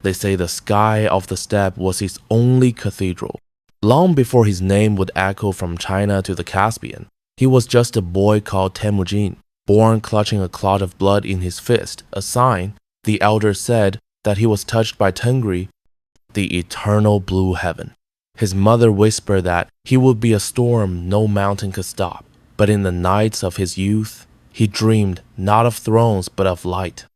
They say the sky of the steppe was his only cathedral. Long before his name would echo from China to the Caspian, he was just a boy called Temujin, born clutching a clot of blood in his fist, a sign, the elders said, that he was touched by Tengri, the eternal blue heaven. His mother whispered that he would be a storm no mountain could stop, but in the nights of his youth, he dreamed not of thrones but of light,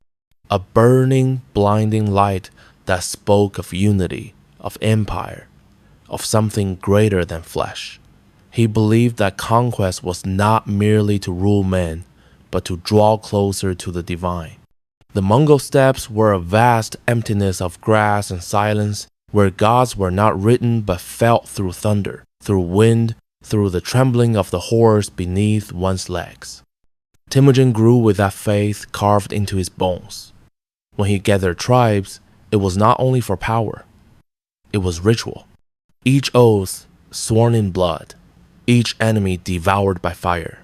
a burning, blinding light that spoke of unity, of empire, of something greater than flesh. He believed that conquest was not merely to rule men, but to draw closer to the divine. The Mongol steppes were a vast emptiness of grass and silence, where gods were not written but felt through thunder, through wind, through the trembling of the horse beneath one's legs. Temujin grew with that faith carved into his bones. When he gathered tribes, it was not only for power. It was ritual. Each oath sworn in blood, each enemy devoured by fire,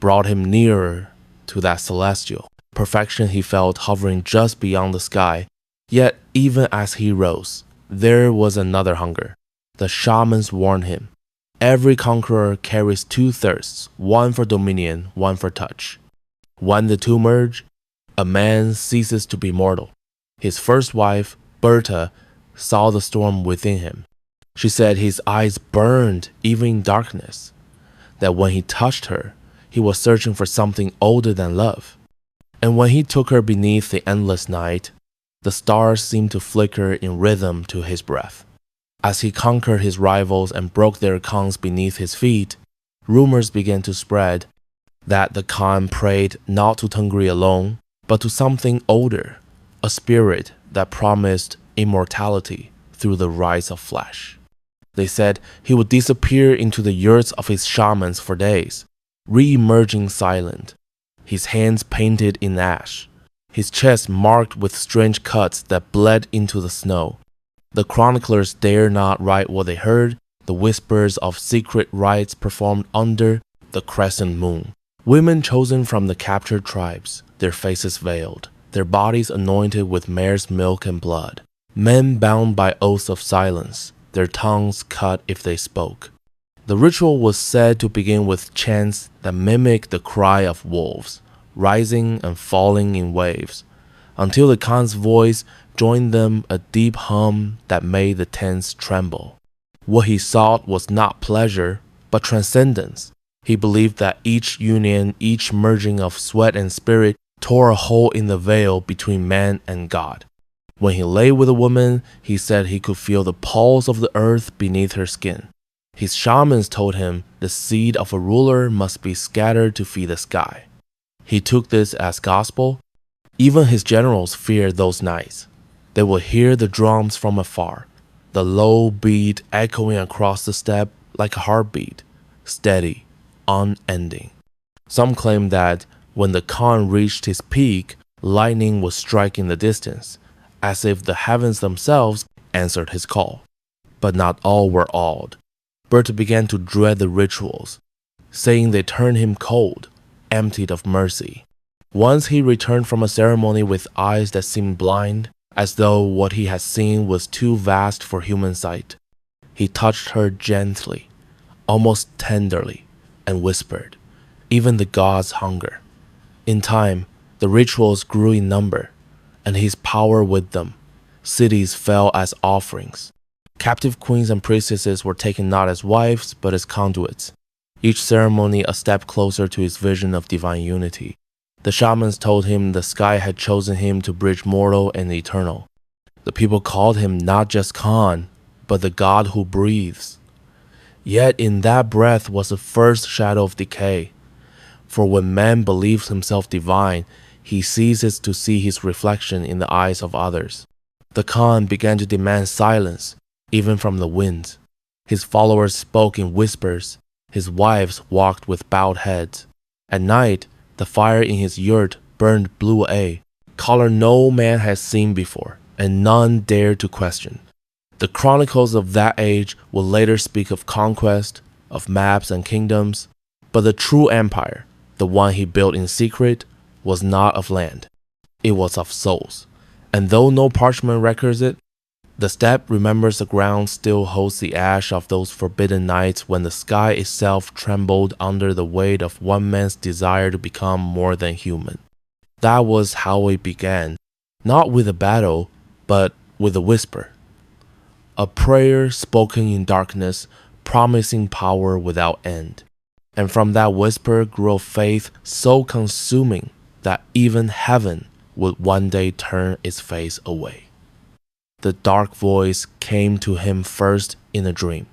brought him nearer to that celestial perfection he felt hovering just beyond the sky. Yet even as he rose, there was another hunger. The shamans warned him. Every conqueror carries two thirsts, one for dominion, one for touch. When the two merge, a man ceases to be mortal. His first wife, Berta, saw the storm within him. She said his eyes burned even in darkness, that when he touched her, he was searching for something older than love. And when he took her beneath the endless night, the stars seemed to flicker in rhythm to his breath. As he conquered his rivals and broke their khans beneath his feet, rumors began to spread that the Khan prayed not to Tengri alone, but to something older, a spirit that promised immortality through the rise of flesh. They said he would disappear into the yurts of his shamans for days, re-emerging silent, his hands painted in ash, his chest marked with strange cuts that bled into the snow. The chroniclers dare not write what they heard, the whispers of secret rites performed under the crescent moon. Women chosen from the captured tribes, their faces veiled, their bodies anointed with mare's milk and blood. Men bound by oaths of silence, their tongues cut if they spoke. The ritual was said to begin with chants that mimicked the cry of wolves, rising and falling in waves, until the Khan's voice joined them, a deep hum that made the tents tremble. What he sought was not pleasure, but transcendence. He believed that each union, each merging of sweat and spirit tore a hole in the veil between man and God. When he lay with a woman, he said he could feel the pulse of the earth beneath her skin. His shamans told him the seed of a ruler must be scattered to feed the sky. He took this as gospel. Even his generals feared those nights. They would hear the drums from afar, the low beat echoing across the steppe like a heartbeat, steady, unending. Some claim that when the Khan reached his peak, lightning would strike in the distance, as if the heavens themselves answered his call. But not all were awed. Berta began to dread the rituals, saying they turned him cold, emptied of mercy. Once he returned from a ceremony with eyes that seemed blind, as though what he had seen was too vast for human sight. He touched her gently, almost tenderly, and whispered, "Even the gods hunger." In time, the rituals grew in number, and his power with them. Cities fell as offerings. Captive queens and priestesses were taken not as wives, but as conduits, each ceremony a step closer to his vision of divine unity. The shamans told him the sky had chosen him to bridge mortal and eternal. The people called him not just Khan, but the God who breathes. Yet in that breath was the first shadow of decay. For when man believes himself divine, he ceases to see his reflection in the eyes of others. The Khan began to demand silence, even from the wind. His followers spoke in whispers. His wives walked with bowed heads. At night, the fire in his yurt burned blue a color no man had seen before, and none dared to question. The chronicles of that age will later speak of conquest, of maps and kingdoms, but the true empire, the one he built in secret, was not of land. It was of souls. And though no parchment records it, the steppe remembers the ground still holds the ash of those forbidden nights when the sky itself trembled under the weight of one man's desire to become more than human. That was how it began, not with a battle, but with a whisper. A prayer spoken in darkness, promising power without end. And from that whisper grew a faith so consuming that even heaven would one day turn its face away. The dark voice came to him first in a dream.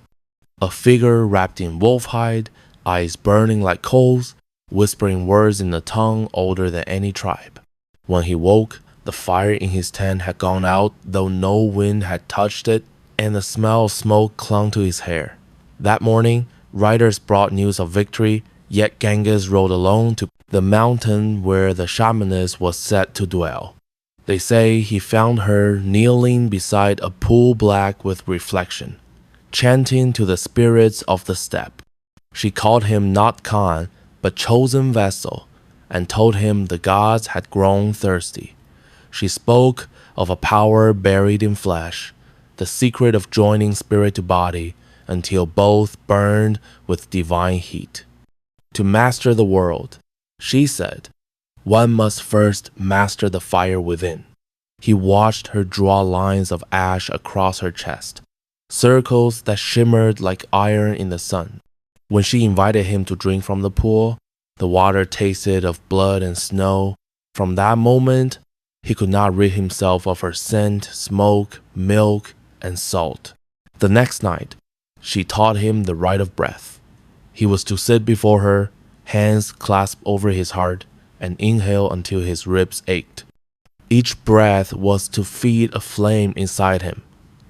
A figure wrapped in wolf hide, eyes burning like coals, whispering words in a tongue older than any tribe. When he woke, the fire in his tent had gone out, though no wind had touched it, and the smell of smoke clung to his hair. That morning, riders brought news of victory, yet Genghis rode alone to the mountain where the shamaness was set to dwell. They say he found her kneeling beside a pool black with reflection, chanting to the spirits of the steppe. She called him not Khan, but chosen vessel, and told him the gods had grown thirsty. She spoke of a power buried in flesh, the secret of joining spirit to body until both burned with divine heat. To master the world, she said, one must first master the fire within. He watched her draw lines of ash across her chest, circles that shimmered like iron in the sun. When she invited him to drink from the pool, the water tasted of blood and snow. From that moment, he could not rid himself of her scent, smoke, milk, and salt. The next night, she taught him the rite of breath. He was to sit before her, hands clasped over his heart, and inhale until his ribs ached. Each breath was to feed a flame inside him,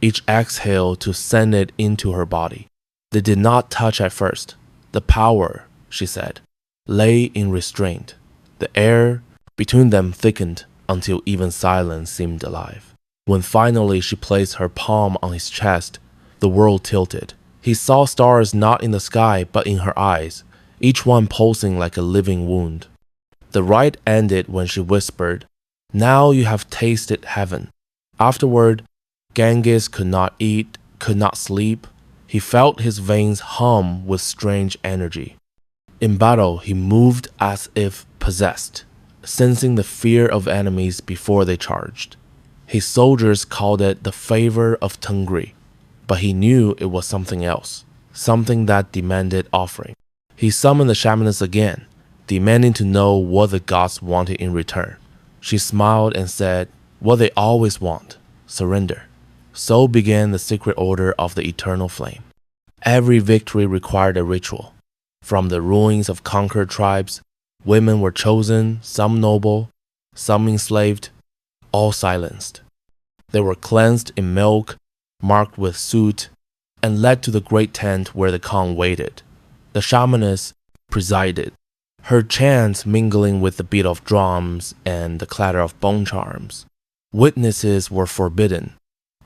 each exhale to send it into her body. They did not touch at first. The power, she said, lay in restraint. The air between them thickened until even silence seemed alive. When finally she placed her palm on his chest, the world tilted. He saw stars not in the sky but in her eyes, each one pulsing like a living wound. The rite ended when she whispered, "Now you have tasted heaven." Afterward, Genghis could not eat, could not sleep. He felt his veins hum with strange energy. In battle, he moved as if possessed, sensing the fear of enemies before they charged. His soldiers called it the favor of Tengri, but he knew it was something else, something that demanded offering. He summoned the shamaness again, demanding to know what the gods wanted in return. She smiled and said, "What they always want, surrender." So began the secret order of the eternal flame. Every victory required a ritual. From the ruins of conquered tribes, women were chosen, some noble, some enslaved, all silenced. They were cleansed in milk, marked with soot, and led to the great tent where the Khan waited. The shamaness presided, her chants mingling with the beat of drums and the clatter of bone charms. Witnesses were forbidden.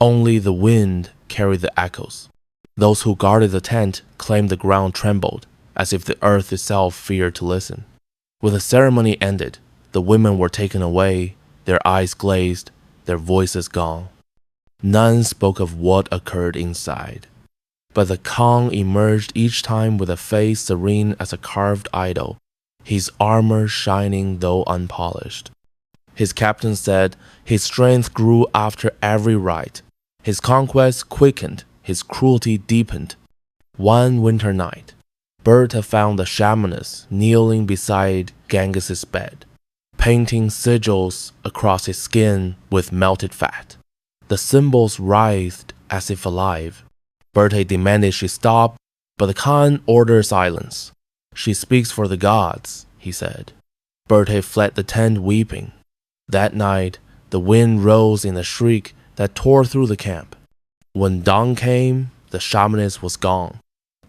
Only the wind carried the echoes. Those who guarded the tent claimed the ground trembled, as if the earth itself feared to listen. When the ceremony ended, the women were taken away, their eyes glazed, their voices gone. None spoke of what occurred inside. But the Khan emerged each time with a face serene as a carved idol, his armor shining though unpolished. His captain said his strength grew after every rite. His conquest quickened, his cruelty deepened. One winter night, Berta found the shamaness kneeling beside Genghis's bed, painting sigils across his skin with melted fat. The symbols writhed as if alive. Berta demanded she stop, but the Khan ordered silence. "She speaks for the gods," he said. Berta fled the tent weeping. That night, the wind rose in a shriek that tore through the camp. When dawn came, the shamaness was gone,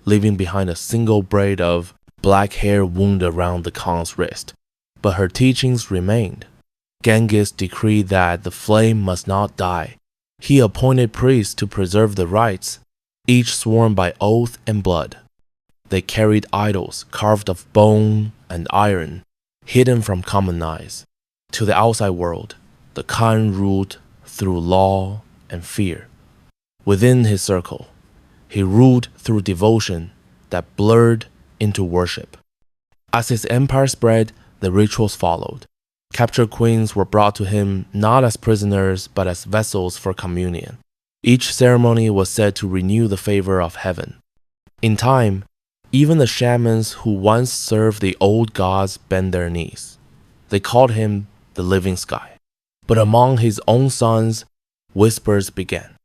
leaving behind a single braid of black hair wound around the Khan's wrist. But her teachings remained. Genghis decreed that the flame must not die. He appointed priests to preserve the rites, each sworn by oath and blood. They carried idols carved of bone and iron, hidden from common eyes. To the outside world, the Khan ruled through law and fear. Within his circle, he ruled through devotion that blurred into worship. As his empire spread, the rituals followed. Captured queens were brought to him not as prisoners but as vessels for communion. Each ceremony was said to renew the favor of heaven. In time, even the shamans who once served the old gods bent their knees. They called him the living sky. But among his own sons, whispers began.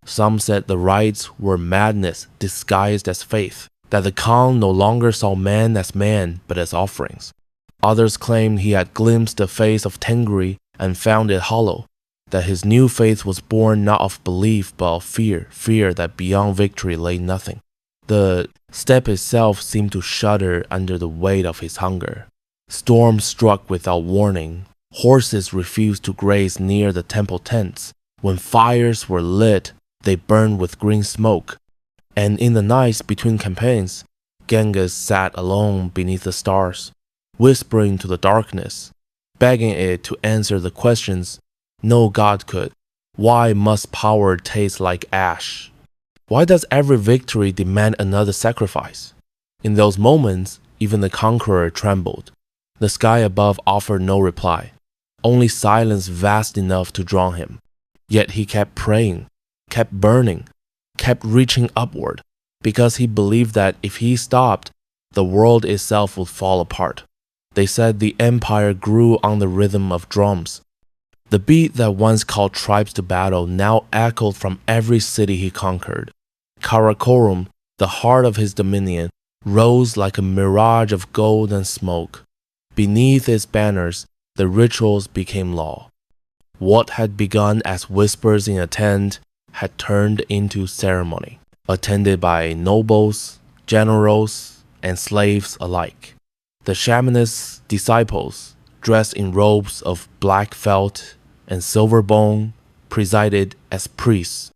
Some said the rites were madness disguised as faith, that the Khan no longer saw man as man but as offerings. Others claimed he had glimpsed the face of Tengri and found it hollow, that his new faith was born not of belief but of fear that beyond victory lay nothing. The steppe itself seemed to shudder under the weight of his hunger. Storms struck without warning. Horses refused to graze near the temple tents. When fires were lit, they burned with green smoke. And in the nights between campaigns, Genghis sat alone beneath the stars, whispering to the darkness, begging it to answer the questions no god could. Why must power taste like ash? Why does every victory demand another sacrifice? In those moments, even the conqueror trembled. The sky above offered no reply, only silence vast enough to drown him. Yet he kept praying, kept burning, kept reaching upward, because he believed that if he stopped, the world itself would fall apart. They said the empire grew on the rhythm of drums. The beat that once called tribes to battle now echoed from every city he conquered. Karakorum, the heart of his dominion, rose like a mirage of gold and smoke. Beneath its banners, the rituals became law. What had begun as whispers in a tent had turned into ceremony, attended by nobles, generals, and slaves alike. The shamanist disciples, dressed in robes of black felt and silver bone, presided as priests.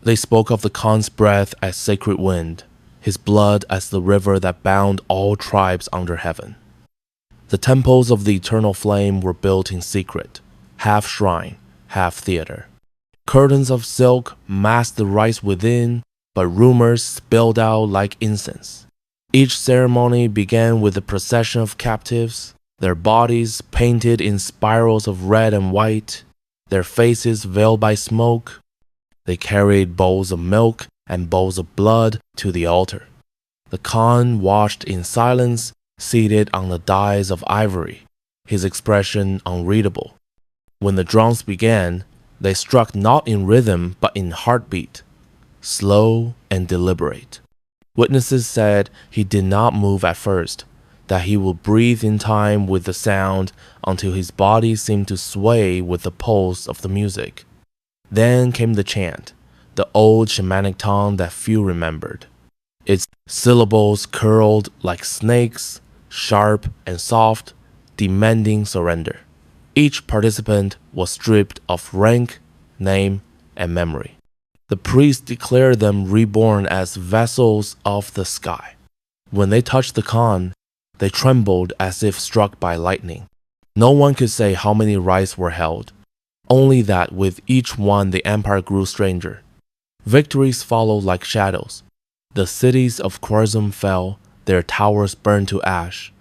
They spoke of the Khan's breath as sacred wind, his blood as the river that bound all tribes under heaven. The temples of the eternal flame were built in secret, half shrine, half theater. Curtains of silk masked the rites within, but rumors spilled out like incense. Each ceremony began with a procession of captives, their bodies painted in spirals of red and white, their faces veiled by smoke. They carried bowls of milk and bowls of blood to the altar. The Khan watched in silence, seated on the dais of ivory, his expression unreadable. When the drums began, they struck not in rhythm but in heartbeat, slow and deliberate. Witnesses said he did not move at first, that he would breathe in time with the sound until his body seemed to sway with the pulse of the music. Then came the chant, the old shamanic tongue that few remembered. Its syllables curled like snakes, sharp and soft, demanding surrender. Each participant was stripped of rank, name, and memory. The priest declared them reborn as vessels of the sky. When they touched the Khan, they trembled as if struck by lightning. No one could say how many rites were held, only that with each one the empire grew stranger. Victories followed like shadows. The cities of Khwarezm fell, their towers burned to ash.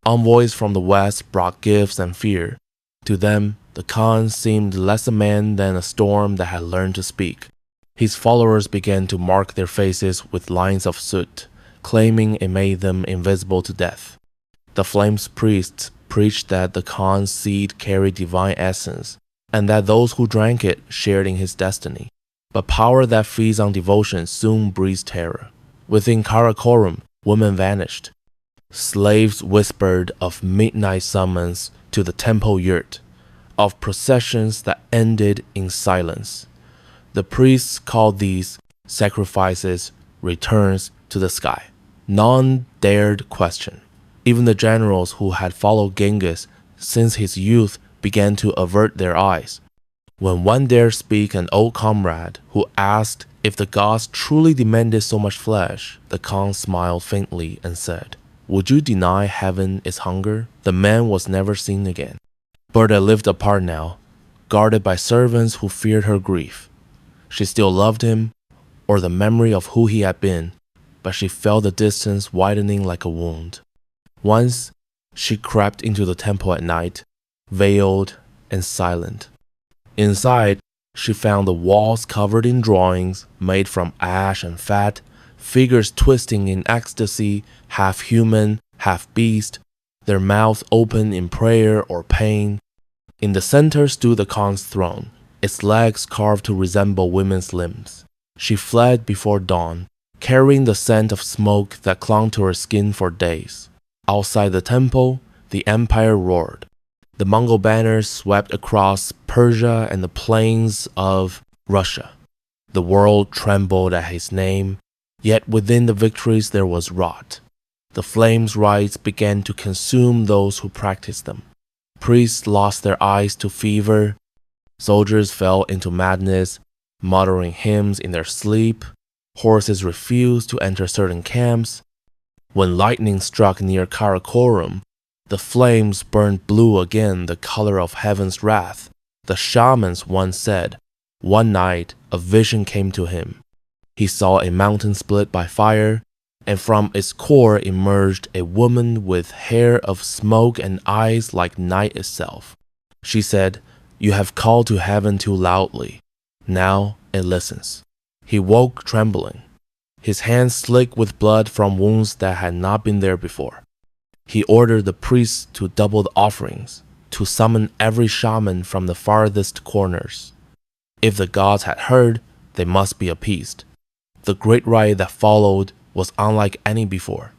Envoys from the west brought gifts and fear. To them, the Khan seemed less a man than a storm that had learned to speak. His followers began to mark their faces with lines of soot, claiming it made them invisible to death. The Flames priests preached that the Khan's seed carried divine essence, and that those who drank it shared in his destiny. But power that feeds on devotion soon breeds terror. Within Karakorum, women vanished. Slaves whispered of midnight summons to the temple yurt, of processions that ended in silence. The priests called these sacrifices returns to the sky. None dared question. Even the generals who had followed Genghis since his youth began to avert their eyes. When one dared speak, an old comrade who asked if the gods truly demanded so much flesh, the Khan smiled faintly and said, "Would you deny heaven its hunger?" The man was never seen again. But they lived apart now. guarded by servants who feared her grief. She still loved him, or the memory of who he had been, but she felt the distance widening like a wound. Once, she crept into the temple at night, veiled and silent. Inside, she found the walls covered in drawings made from ash and fat, figures twisting in ecstasy, half human, half beast, their mouths open in prayer or pain. In the center stood the Khan's throne, its legs carved to resemble women's limbs. She fled before dawn, carrying the scent of smoke that clung to her skin for days. Outside the temple, the empire roared. The Mongol banners swept across Persia and the plains of Russia. The world trembled at his name, yet within the victories there was rot. The flames' rites began to consume those who practiced them. Priests lost their eyes to fever. Soldiers fell into madness, muttering hymns in their sleep. Horses refused to enter certain camps. When lightning struck near Karakorum, the flames burned blue again, the color of heaven's wrath. The shamans once said, one night a vision came to him. He saw a mountain split by fire, and from its core emerged a woman with hair of smoke and eyes like night itself. She said, "You have called to heaven too loudly. Now it listens." He woke trembling, his hands slick with blood from wounds that had not been there before. He ordered the priests to double the offerings, to summon every shaman from the farthest corners. If the gods had heard, they must be appeased. The great riot that followed was unlike any before.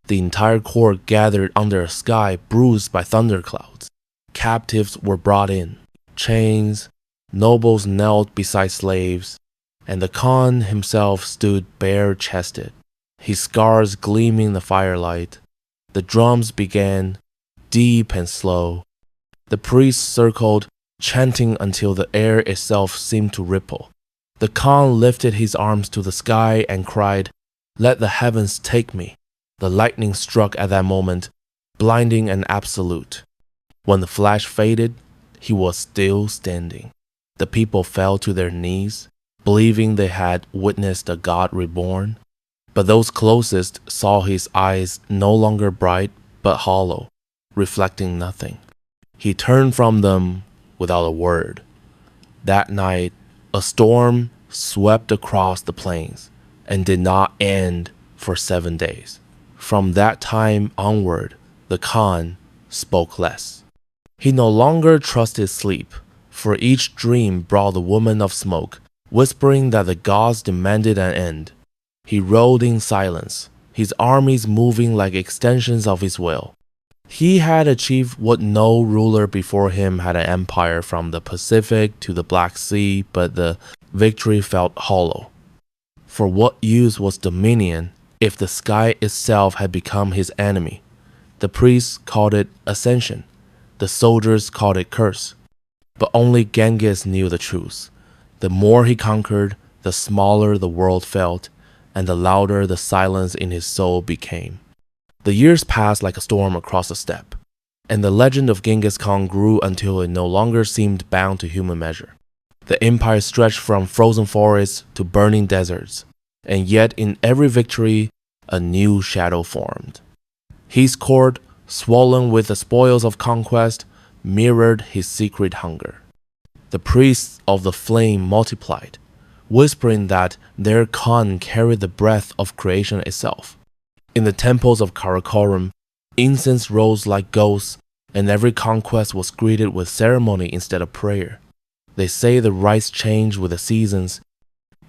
The entire court gathered under a sky bruised by thunderclouds. Captives were brought in, chains, nobles knelt beside slaves, and the Khan himself stood bare-chested, his scars gleaming in the firelight. The drums began, deep and slow. The priests circled, chanting until the air itself seemed to ripple. The Khan lifted his arms to the sky and cried, "Let the heavens take me." The lightning struck at that moment, blinding and absolute. When the flash faded, he was still standing. The people fell to their knees, believing they had witnessed a god reborn. But those closest saw his eyes no longer bright but hollow, reflecting nothing. He turned from them without a word. That night, a storm swept across the plains and did not end for 7 days. From that time onward, the Khan spoke less. He no longer trusted sleep, for each dream brought the woman of smoke, whispering that the gods demanded an end. He rode in silence, his armies moving like extensions of his will. He had achieved what no ruler before him had, an empire from the Pacific to the Black Sea, but the victory felt hollow. For what use was dominion if the sky itself had become his enemy? The priests called it ascension, the soldiers called it curse. But only Genghis knew the truth. The more he conquered, the smaller the world felt, and the louder the silence in his soul became. The years passed like a storm across the steppe, and the legend of Genghis Khan grew until it no longer seemed bound to human measure. The empire stretched from frozen forests to burning deserts, and yet in every victory, a new shadow formed. His court, swollen with the spoils of conquest, mirrored his secret hunger. The priests of the flame multiplied, whispering that their Khan carried the breath of creation itself. In the temples of Karakorum, incense rose like ghosts, and every conquest was greeted with ceremony instead of prayer. They say the rites change with the seasons.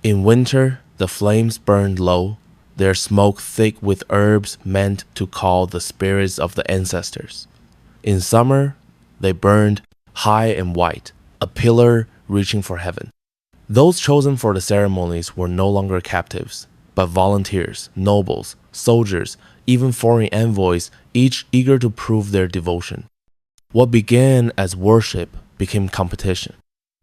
In winter, the flames burned low, their smoke thick with herbs meant to call the spirits of the ancestors. In summer, they burned high and white, a pillar reaching for heaven. Those chosen for the ceremonies were no longer captives, but volunteers, nobles, soldiers, even foreign envoys, each eager to prove their devotion. What began as worship became competition.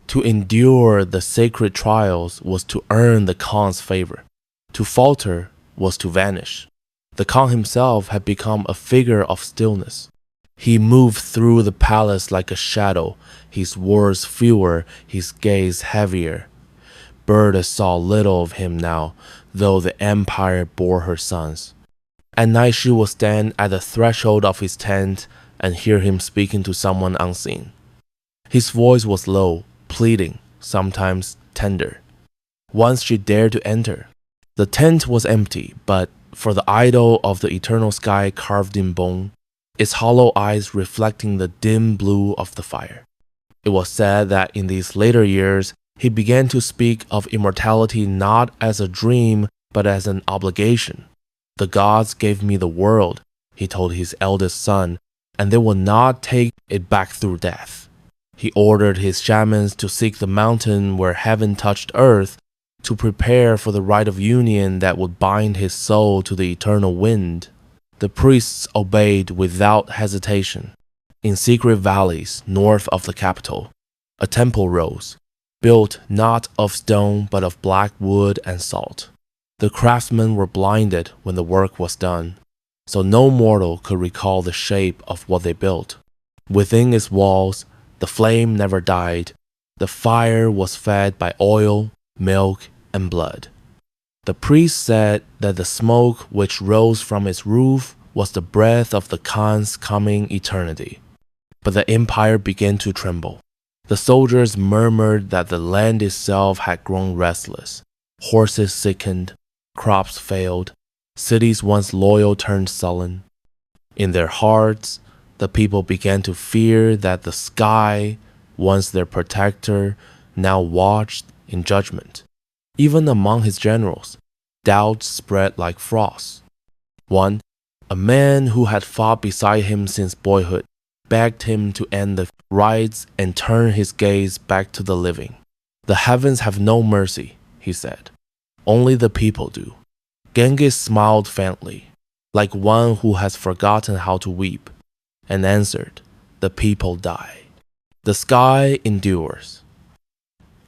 To endure the sacred trials was to earn the Khan's favor. To falter was to vanish. The Khan himself had become a figure of stillness. He moved through the palace like a shadow, his words fewer, his gaze heavier. Berta saw little of him now, though the empire bore her sons. At night she would stand at the threshold of his tent and hear him speaking to someone unseen. His voice was low, pleading, sometimes tender. Once she dared to enter. The tent was empty, but for the idol of the eternal sky carved in bone, its hollow eyes reflecting the dim blue of the fire. It was said that in these later years, he began to speak of immortality not as a dream, but as an obligation. The gods gave me the world, he told his eldest son, and they will not take it back through death. He ordered his shamans to seek the mountain where heaven touched earth, to prepare for the rite of union that would bind his soul to the eternal wind. The priests obeyed without hesitation. In secret valleys north of the capital, a temple rose, built not of stone but of black wood and salt. The craftsmen were blinded when the work was done, so no mortal could recall the shape of what they built. Within its walls, the flame never died. The fire was fed by oil, milk, and blood. The priest said that the smoke which rose from its roof was the breath of the Khan's coming eternity. But the empire began to tremble. The soldiers murmured that the land itself had grown restless. Horses sickened, crops failed, cities once loyal turned sullen. In their hearts, the people began to fear that the sky, once their protector, now watched in judgment. Even among his generals, doubts spread like frost. One, a man who had fought beside him since boyhood, begged him to end the rites and turn his gaze back to the living. The heavens have no mercy, he said. Only the people do. Genghis smiled faintly, like one who has forgotten how to weep, and answered, the people die. The sky endures.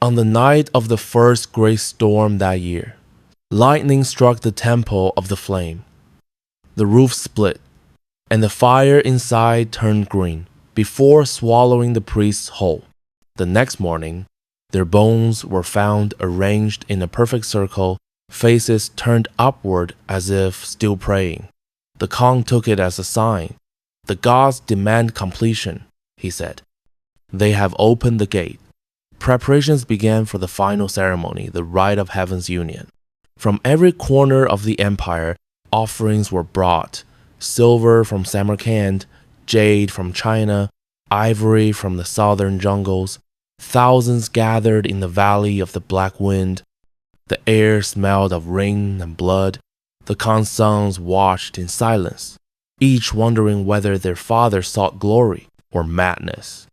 On the night of the first great storm that year, lightning struck the temple of the flame. The roof split, and the fire inside turned green before swallowing the priests whole. The next morning, their bones were found arranged in a perfect circle, faces turned upward as if still praying. The Khan took it as a sign. The gods demand completion, he said. They have opened the gate. Preparations began for the final ceremony, the rite of heaven's union. From every corner of the empire, offerings were brought. Silver from Samarkand, jade from China, ivory from the southern jungles. Thousands gathered in the valley of the black wind. The air smelled of rain and blood. The Khan's sons watched in silence, each wondering whether their father sought glory or madness.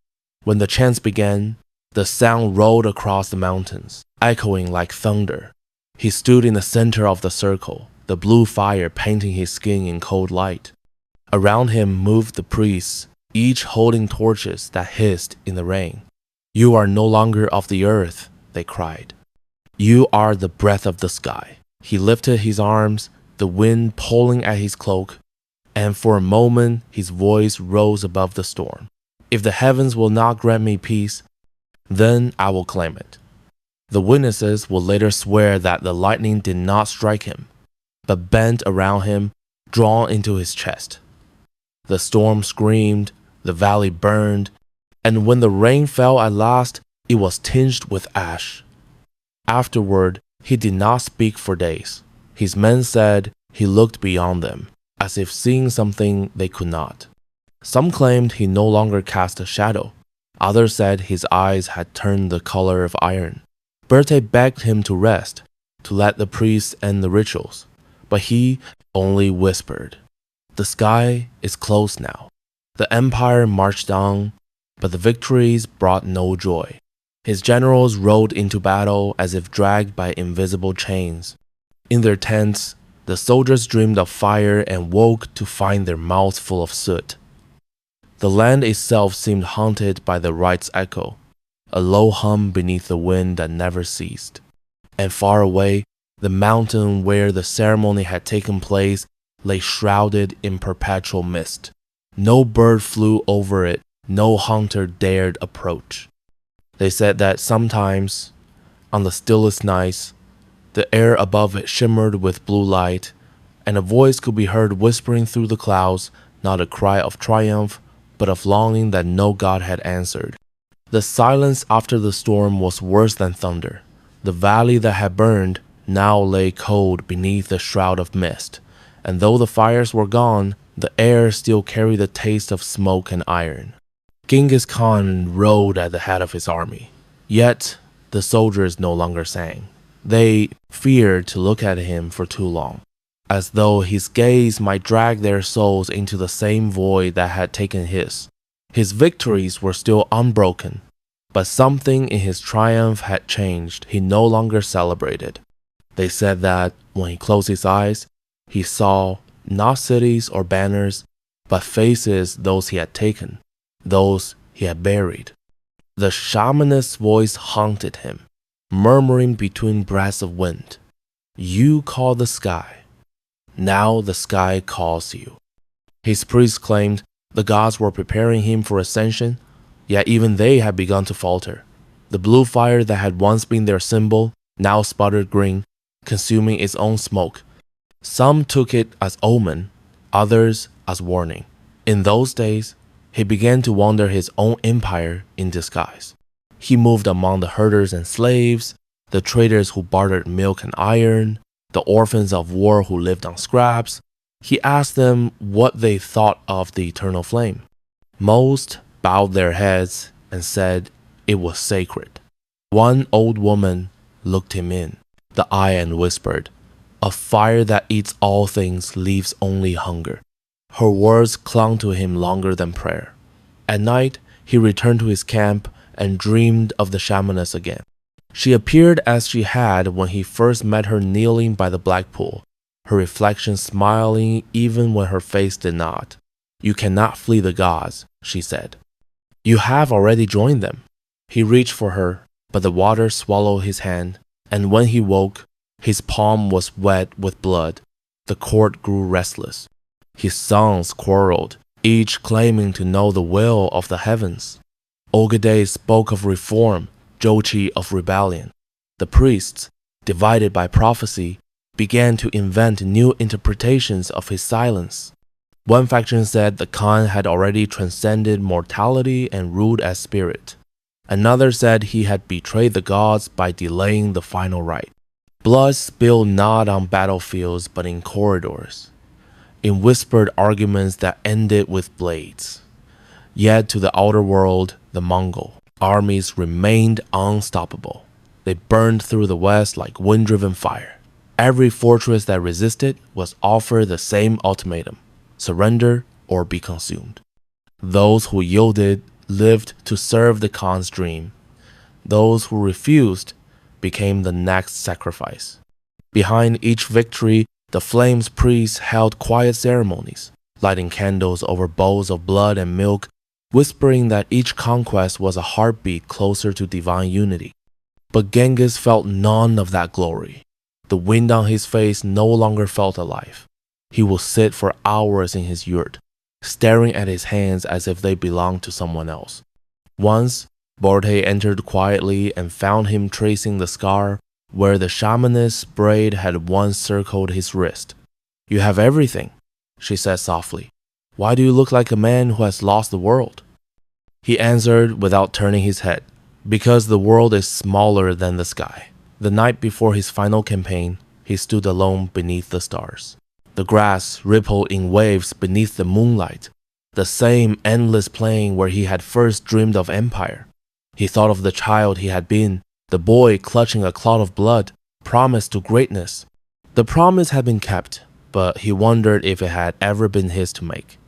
When the chants began, the sound rolled across the mountains, echoing like thunder. He stood in the center of the circle, the blue fire painting his skin in cold light. Around him moved the priests, each holding torches that hissed in the rain. You are no longer of the earth, they cried. You are the breath of the sky. He lifted his arms, the wind pulling at his cloak, and for a moment his voice rose above the storm. If the heavens will not grant me peace, then I will claim it. The witnesses will later swear that the lightning did not strike him, but bent around him, drawn into his chest. The storm screamed, the valley burned, and when the rain fell at last, it was tinged with ash. Afterward, he did not speak for days. His men said he looked beyond them, as if seeing something they could not. Some claimed he no longer cast a shadow. Others said his eyes had turned the color of iron. Berthe begged him to rest, to let the priests end the rituals, but he only whispered, "The sky is closed now." The empire marched on, but the victories brought no joy. His generals rode into battle as if dragged by invisible chains. In their tents, the soldiers dreamed of fire and woke to find their mouths full of soot. The land itself seemed haunted by the rite's echo, a low hum beneath the wind that never ceased. And far away, the mountain where the ceremony had taken place lay shrouded in perpetual mist. No bird flew over it, no hunter dared approach. They said that sometimes, on the stillest nights, the air above it shimmered with blue light, and a voice could be heard whispering through the clouds, not a cry of triumph, but of longing that no god had answered. The silence after the storm was worse than thunder. The valley that had burned now lay cold beneath a shroud of mist, and though the fires were gone, the air still carried the taste of smoke and iron. Genghis Khan rode at the head of his army, yet the soldiers no longer sang. They feared to look at him for too long, as though his gaze might drag their souls into the same void that had taken his. His victories were still unbroken, but something in his triumph had changed. He no longer celebrated. They said that when he closed his eyes, he saw not cities or banners, but faces those he had taken, those he had buried. The shamanist's voice haunted him, murmuring between breaths of wind, "You call the sky. Now the sky calls you." His priests claimed the gods were preparing him for ascension, yet even they had begun to falter. The blue fire that had once been their symbol now sputtered green, consuming its own smoke. Some took it as omen, others as warning. In those days, he began to wander his own empire in disguise. He moved among the herders and slaves, the traders who bartered milk and iron, the orphans of war who lived on scraps. He asked them what they thought of the eternal flame. Most bowed their heads and said it was sacred. One old woman looked him in the eye and whispered, "A fire that eats all things leaves only hunger." Her words clung to him longer than prayer. At night, he returned to his camp and dreamed of the shamaness again. She appeared as she had when he first met her, kneeling by the black pool, her reflection smiling even when her face did not. "You cannot flee the gods," she said. "You have already joined them." He reached for her, but the water swallowed his hand, and when he woke, his palm was wet with blood. The court grew restless. His sons quarreled, each claiming to know the will of the heavens. Ogedei spoke of reform, Jochi of rebellion. The priests, divided by prophecy, began to invent new interpretations of his silence. One faction said the Khan had already transcended mortality and ruled as spirit. Another said he had betrayed the gods by delaying the final rite. Blood spilled not on battlefields but in corridors, in whispered arguments that ended with blades. Yet to the outer world, the Mongol armies remained unstoppable. They burned through the west like wind-driven fire. Every fortress that resisted was offered the same ultimatum: surrender or be consumed. Those who yielded lived to serve the Khan's dream. Those who refused became the next sacrifice. Behind each victory, the flames priests held quiet ceremonies, lighting candles over bowls of blood and milk, whispering that each conquest was a heartbeat closer to divine unity. But Genghis felt none of that glory. The wind on his face no longer felt alive. He would sit for hours in his yurt, staring at his hands as if they belonged to someone else. Once, Borte entered quietly and found him tracing the scar where the shamanist's braid had once circled his wrist. "You have everything," she said softly. "Why do you look like a man who has lost the world?" He answered without turning his head, "Because the world is smaller than the sky." The night before his final campaign, he stood alone beneath the stars. The grass rippled in waves beneath the moonlight, the same endless plain where he had first dreamed of empire. He thought of the child he had been, the boy clutching a clot of blood, promised to greatness. The promise had been kept, but he wondered if it had ever been his to make.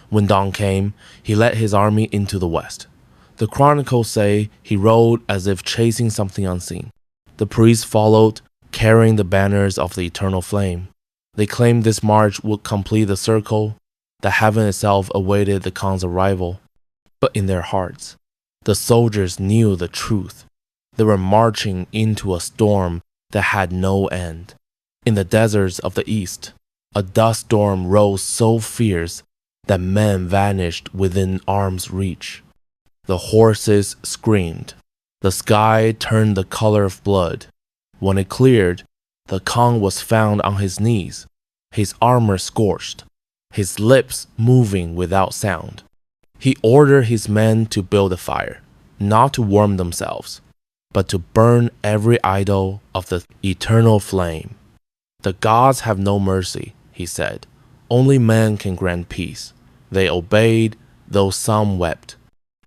When dawn came, he led his army into the west. The chronicles say he rode as if chasing something unseen. The priests followed, carrying the banners of the eternal flame. They claimed this march would complete the circle, that heaven itself awaited the Khan's arrival. But in their hearts, the soldiers knew the truth. They were marching into a storm that had no end. In the deserts of the east, a dust storm rose so fierce that men vanished within arm's reach. The horses screamed. The sky turned the color of blood. When it cleared, the Khan was found on his knees, his armor scorched, his lips moving without sound. He ordered his men to build a fire, not to warm themselves, but to burn every idol of the eternal flame. The gods have no mercy, he said. Only man can grant peace. They obeyed, though some wept.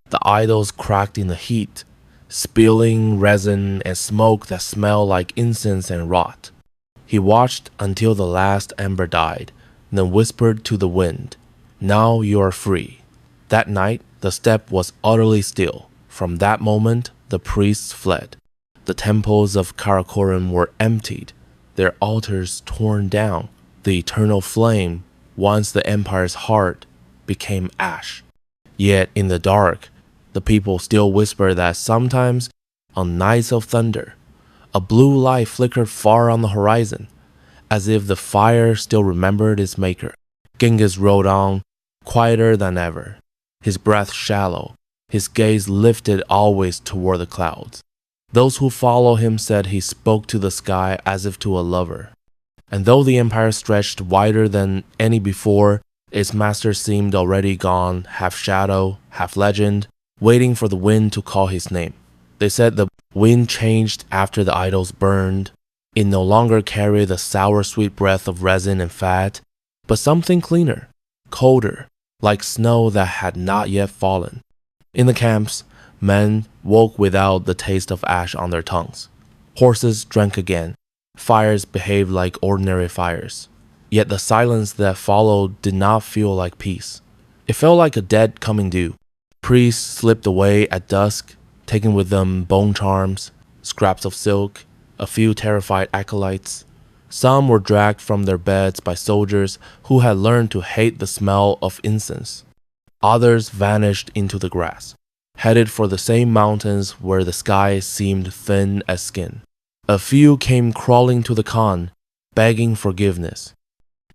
The idols cracked in the heat, spilling resin and smoke that smelled like incense and rot. He watched until the last ember died, then whispered to the wind, "Now you are free." That night, the steppe was utterly still. From that moment, the priests fled. The temples of Karakorum were emptied, their altars torn down. The eternal flame, once the empire's heart, became ash. Yet in the dark, the people still whisper that sometimes, on nights of thunder, a blue light flickered far on the horizon, as if the fire still remembered its maker. Genghis rode on, quieter than ever, his breath shallow, his gaze lifted always toward the clouds. Those who followed him said he spoke to the sky as if to a lover. And though the empire stretched wider than any before, its master seemed already gone, half shadow, half legend, waiting for the wind to call his name. They said the wind changed after the idols burned. It no longer carried the sour sweet breath of resin and fat, but something cleaner, colder, like snow that had not yet fallen. In the camps, men woke without the taste of ash on their tongues. Horses drank again. Fires behaved like ordinary fires. Yet the silence that followed did not feel like peace. It felt like a dead coming due. Priests slipped away at dusk, taking with them bone charms, scraps of silk, a few terrified acolytes. Some were dragged from their beds by soldiers who had learned to hate the smell of incense. Others vanished into the grass, headed for the same mountains where the sky seemed thin as skin. A few came crawling to the Khan, begging forgiveness.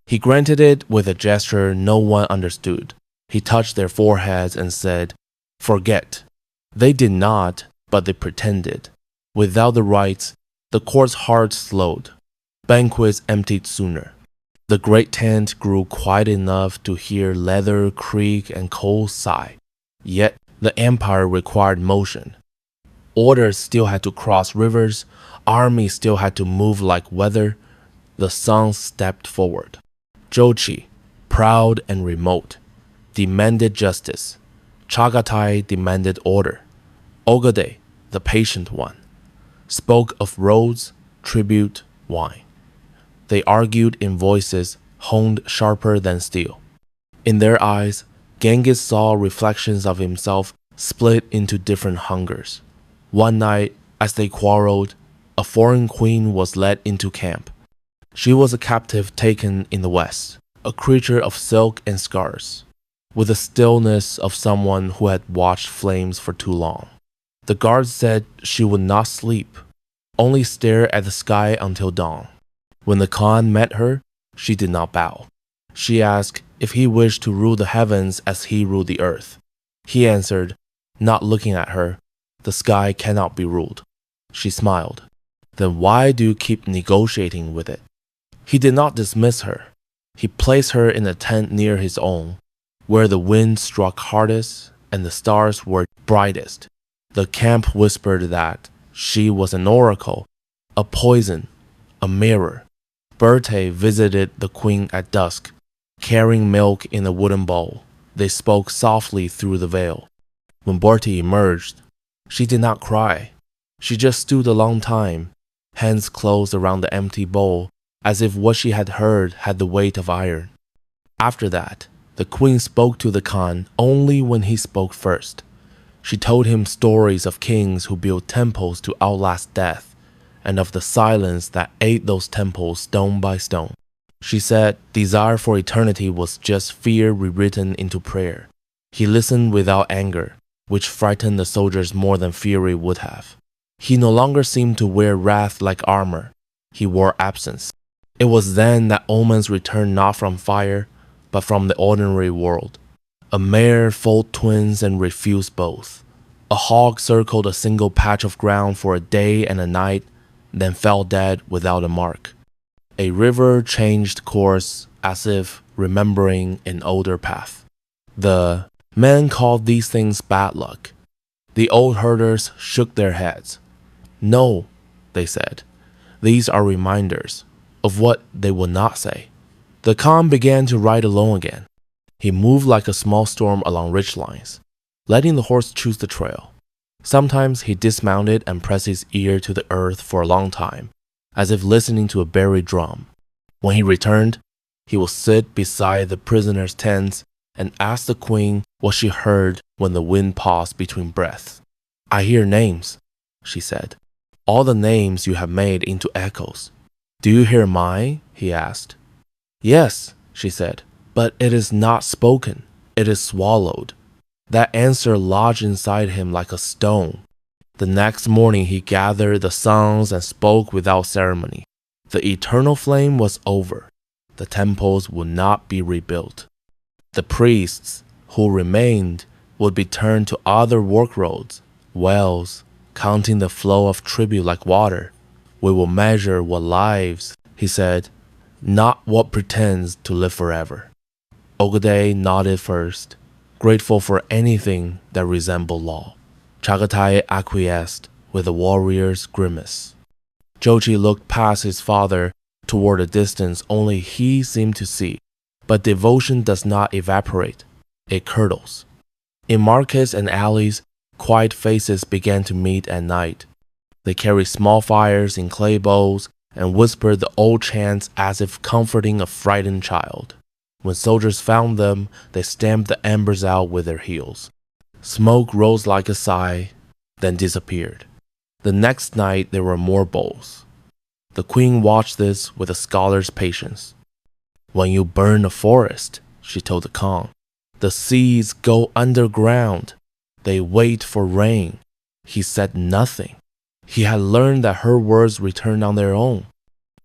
He granted it with a gesture no one understood. He touched their foreheads and said, "Forget." They did not, but they pretended. Without the rites, the court's heart slowed. Banquets emptied sooner. The great tent grew quiet enough to hear leather creak and coal sigh. Yet the empire required motion. Orders still had to cross rivers. Armies still had to move like weather. The sons stepped forward. Jochi, proud and remote, demanded justice. Chagatai demanded order. Ogade, the patient one, spoke of roads, tribute, wine. They argued in voices honed sharper than steel. In their eyes, Genghis saw reflections of himself split into different hungers. One night, as they quarreled, a foreign queen was led into camp. She was a captive taken in the West, a creature of silk and scars, with the stillness of someone who had watched flames for too long. The guards said she would not sleep, only stare at the sky until dawn. When the Khan met her, she did not bow. She asked if he wished to rule the heavens as he ruled the earth. He answered, not looking at her, "The sky cannot be ruled." She smiled. "Then why do you keep negotiating with it?" He did not dismiss her. He placed her in a tent near his own, where the wind struck hardest and the stars were brightest. The camp whispered that she was an oracle, a poison, a mirror. Berthe visited the queen at dusk, carrying milk in a wooden bowl. They spoke softly through the veil. When Berthe emerged, she did not cry. She just stood a long time, hands closed around the empty bowl, as if what she had heard had the weight of iron. After that, the queen spoke to the Khan only when he spoke first. She told him stories of kings who built temples to outlast death, and of the silence that ate those temples stone by stone. She said desire for eternity was just fear rewritten into prayer. He listened without anger, which frightened the soldiers more than fury would have. He no longer seemed to wear wrath like armor. He wore absence. It was then that omens returned not from fire, but from the ordinary world. A mare foaled twins and refused both. A hog circled a single patch of ground for a day and a night, then fell dead without a mark. A river changed course as if remembering an older path. The men called these things bad luck. The old herders shook their heads. No, they said, these are reminders of what they would not say. The Khan began to ride alone again. He moved like a small storm along ridge lines, letting the horse choose the trail. Sometimes he dismounted and pressed his ear to the earth for a long time, as if listening to a buried drum. When he returned, he would sit beside the prisoners' tents and ask the queen what she heard when the wind paused between breaths. I hear names, she said, all the names you have made into echoes. Do you hear mine? He asked. Yes, she said, but it is not spoken. It is swallowed. That answer lodged inside him like a stone. The next morning he gathered the sons and spoke without ceremony. The eternal flame was over. The temples would not be rebuilt. The priests who remained would be turned to other work roads, wells, counting the flow of tribute like water. We will measure what lives, he said, not what pretends to live forever. Ogedei nodded first, grateful for anything that resembled law. Chagatai acquiesced with a warrior's grimace. Jochi looked past his father toward a distance only he seemed to see. But devotion does not evaporate, it curdles. In markets and alleys, quiet faces began to meet at night. They carried small fires in clay bowls and whispered the old chants as if comforting a frightened child. When soldiers found them, they stamped the embers out with their heels. Smoke rose like a sigh, then disappeared. The next night there were more bowls. The queen watched this with a scholar's patience. When you burn a forest, she told the Khan, the seeds go underground. They wait for rain. He said nothing. He had learned that her words returned on their own.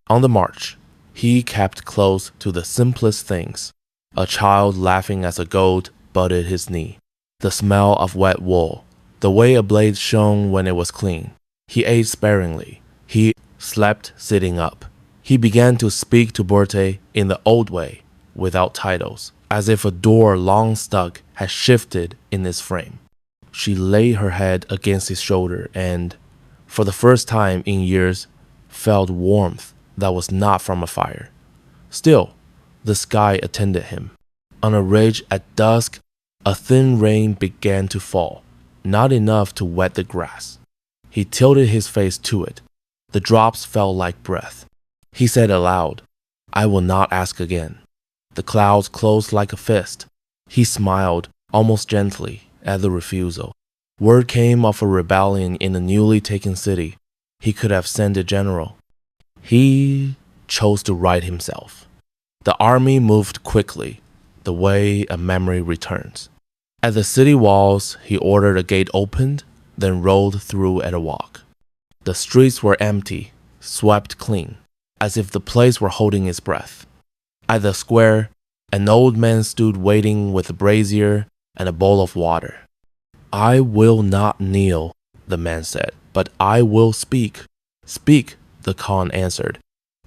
On the march, he kept close to the simplest things. A child laughing as a goat butted his knee. The smell of wet wool. The way a blade shone when it was clean. He ate sparingly. He slept sitting up. He began to speak to Borte in the old way, without titles, as if a door long stuck had shifted in its frame. She laid her head against his shoulder and, for the first time in years, felt warmth that was not from a fire. Still, the sky attended him. On a ridge at dusk, a thin rain began to fall, not enough to wet the grass. He tilted his face to it. The drops felt like breath. He said aloud, I will not ask again. The clouds closed like a fist. He smiled, almost gently, at the refusal. Word came of a rebellion in a newly taken city. He could have sent a general. He chose to ride himself. The army moved quickly, the way a memory returns. At the city walls, he ordered a gate opened, then rode through at a walk. The streets were empty, swept clean, as if the place were holding its breath. At the square, an old man stood waiting with a brazier and a bowl of water. I will not kneel, the man said, but I will speak. Speak, the Khan answered.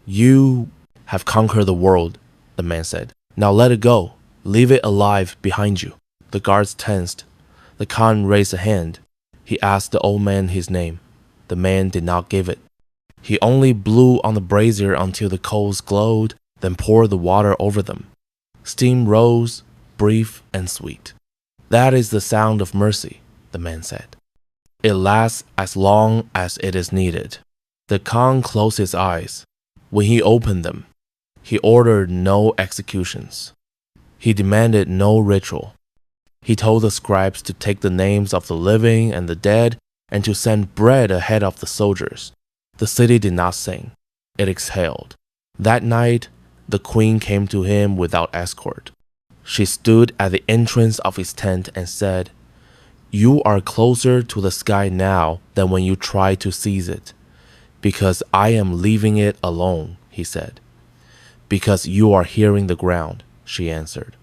You have conquered the world, the man said. Now let it go. Leave it alive behind you. The guards tensed. The Khan raised a hand. He asked the old man his name. The man did not give it. He only blew on the brazier until the coals glowed, then poured the water over them. Steam rose, brief and sweet. That is the sound of mercy, the man said. It lasts as long as it is needed. The Khan closed his eyes. When he opened them, he ordered no executions. He demanded no ritual. He told the scribes to take the names of the living and the dead and to send bread ahead of the soldiers. The city did not sing. It exhaled. That night, the queen came to him without escort. She stood at the entrance of his tent and said, You are closer to the sky now than when you tried to seize it. Because I am leaving it alone, he said. Because you are hearing the ground, she answered.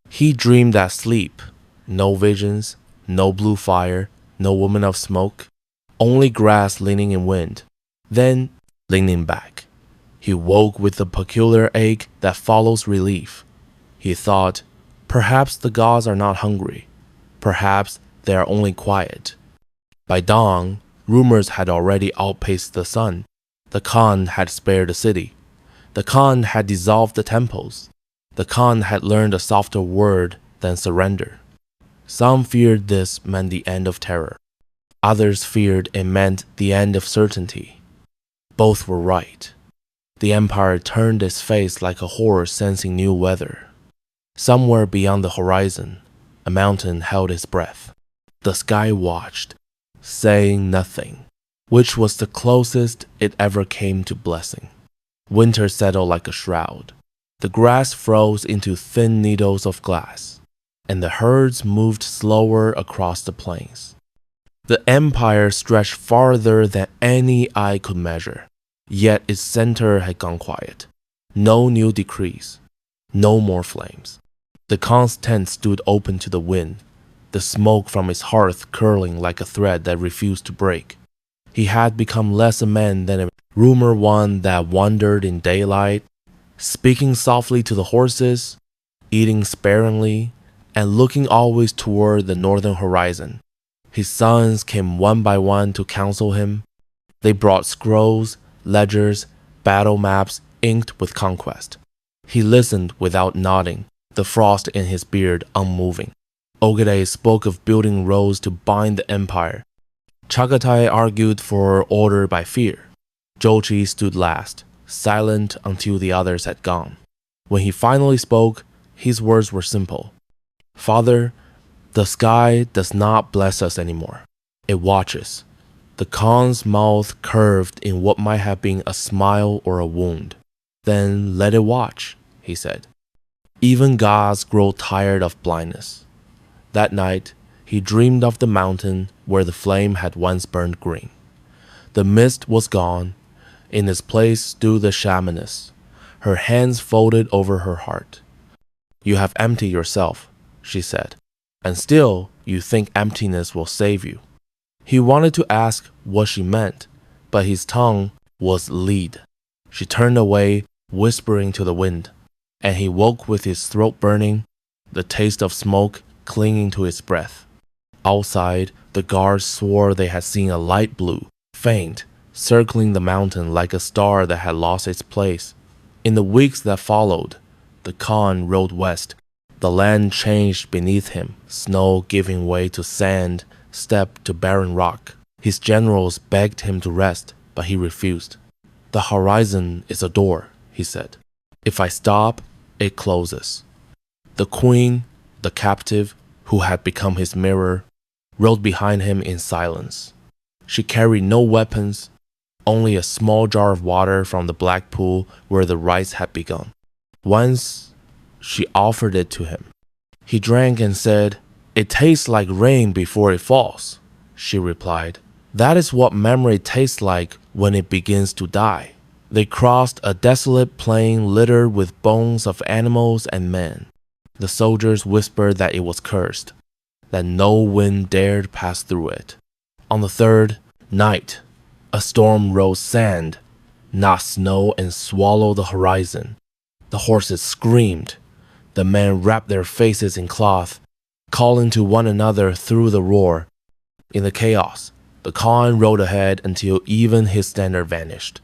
He dreamed that sleep, no visions, no blue fire, no woman of smoke, only grass leaning in wind, then leaning back. He woke with the peculiar ache that follows relief. He thought, perhaps the gods are not hungry. Perhaps they are only quiet. By dawn, rumors had already outpaced the sun. The Khan had spared the city. The Khan had dissolved the temples. The Khan had learned a softer word than surrender. Some feared this meant the end of terror. Others feared it meant the end of certainty. Both were right. The empire turned its face like a horse sensing new weather. Somewhere beyond the horizon, a mountain held its breath. The sky watched, saying nothing, which was the closest it ever came to blessing. Winter settled like a shroud. The grass froze into thin needles of glass, and the herds moved slower across the plains. The empire stretched farther than any eye could measure, yet its center had gone quiet. No new decrees, no more flames. The Khan's tent stood open to the wind, the smoke from its hearth curling like a thread that refused to break. He had become less a man than a rumor one that wandered in daylight, speaking softly to the horses, eating sparingly, and looking always toward the northern horizon. His sons came one by one to counsel him. They brought scrolls, ledgers, battle maps inked with conquest. He listened without nodding, the frost in his beard unmoving. Ogedei spoke of building roads to bind the empire. Chagatai argued for order by fear. Jochi stood last, silent until the others had gone. When he finally spoke, his words were simple. Father, the sky does not bless us anymore. It watches. The Khan's mouth curved in what might have been a smile or a wound. Then let it watch, he said. Even gods grow tired of blindness. That night, he dreamed of the mountain where the flame had once burned green. The mist was gone. In its place stood the shamaness, her hands folded over her heart. You have emptied yourself, she said, and still you think emptiness will save you. He wanted to ask what she meant, but his tongue was lead. She turned away, whispering to the wind, and he woke with his throat burning, the taste of smoke clinging to his breath. Outside, the guards swore they had seen a light blue, faint, circling the mountain like a star that had lost its place. In the weeks that followed, the Khan rode west. The land changed beneath him, snow giving way to sand, steppe to barren rock. His generals begged him to rest, but he refused. The horizon is a door, he said. If I stop, it closes. The queen, the captive, who had become his mirror, rode behind him in silence. She carried no weapons, only a small jar of water from the black pool where the rites had begun. Once, she offered it to him. He drank and said, "It tastes like rain before it falls," she replied. "That is what memory tastes like when it begins to die." They crossed a desolate plain littered with bones of animals and men. The soldiers whispered that it was cursed, that no wind dared pass through it. On the third night, a storm rose sand, not snow, and swallowed the horizon. The horses screamed. The men wrapped their faces in cloth, calling to one another through the roar. In the chaos, the Khan rode ahead until even his standard vanished.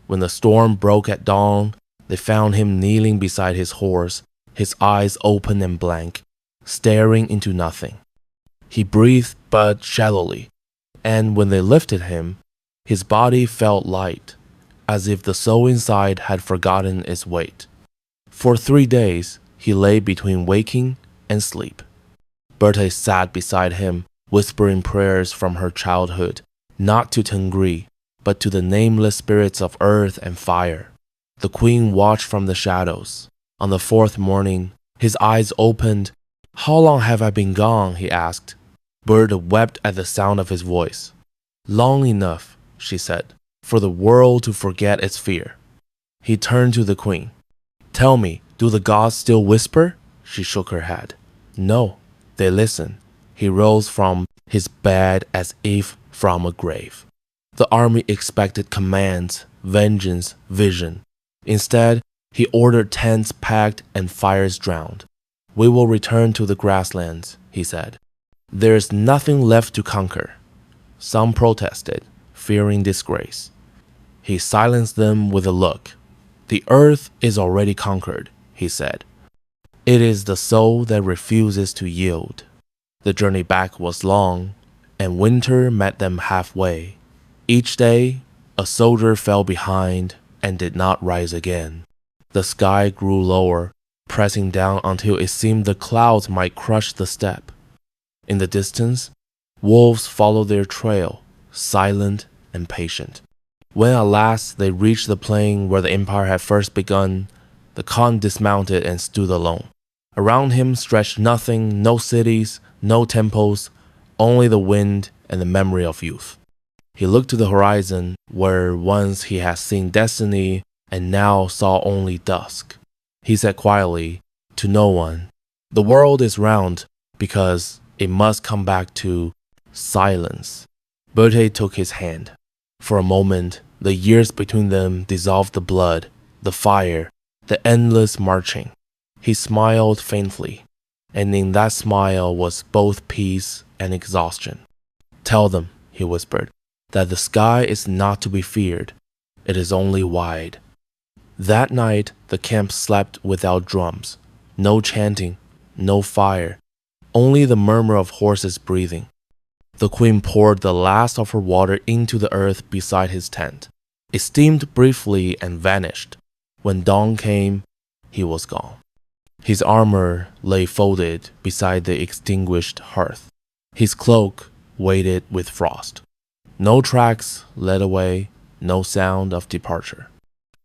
When the storm broke at dawn, they found him kneeling beside his horse, his eyes open and blank, staring into nothing. He breathed but shallowly, and when they lifted him, his body felt light, as if the soul inside had forgotten its weight. For 3 days, he lay between waking and sleep. Berthe sat beside him, whispering prayers from her childhood, not to Tengri, but to the nameless spirits of earth and fire. The queen watched from the shadows. On the 4th morning, his eyes opened. "How long have I been gone?" he asked. Berthe wept at the sound of his voice. "Long enough," she said, "for the world to forget its fear." He turned to the queen. "Tell me, Do the gods still whisper? She shook her head. No, they listen. He rose from his bed as if from a grave. The army expected commands, vengeance, vision. Instead, he ordered tents packed and fires drowned. We will return to the grasslands, he said. There is nothing left to conquer. Some protested, fearing disgrace. He silenced them with a look. The earth is already conquered, he said. It is the soul that refuses to yield. The journey back was long, and winter met them halfway. Each day, a soldier fell behind and did not rise again. The sky grew lower, pressing down until it seemed the clouds might crush the steppe. In the distance, wolves followed their trail, silent and patient. When at last they reached the plain where the empire had first begun, the Khan dismounted and stood alone. Around him stretched nothing, no cities, no temples, only the wind and the memory of youth. He looked to the horizon, where once he had seen destiny and now saw only dusk. He said quietly, to no one, the world is round because it must come back to silence. Berthe took his hand. For a moment, the years between them dissolved the blood, the fire, the endless marching. He smiled faintly, and in that smile was both peace and exhaustion. Tell them, he whispered, that the sky is not to be feared. It is only wide. That night, the camp slept without drums. No chanting, no fire, only the murmur of horses breathing. The queen poured the last of her water into the earth beside his tent. It steamed briefly and vanished. When dawn came, he was gone. His armor lay folded beside the extinguished hearth. His cloak weighted with frost. No tracks led away, no sound of departure.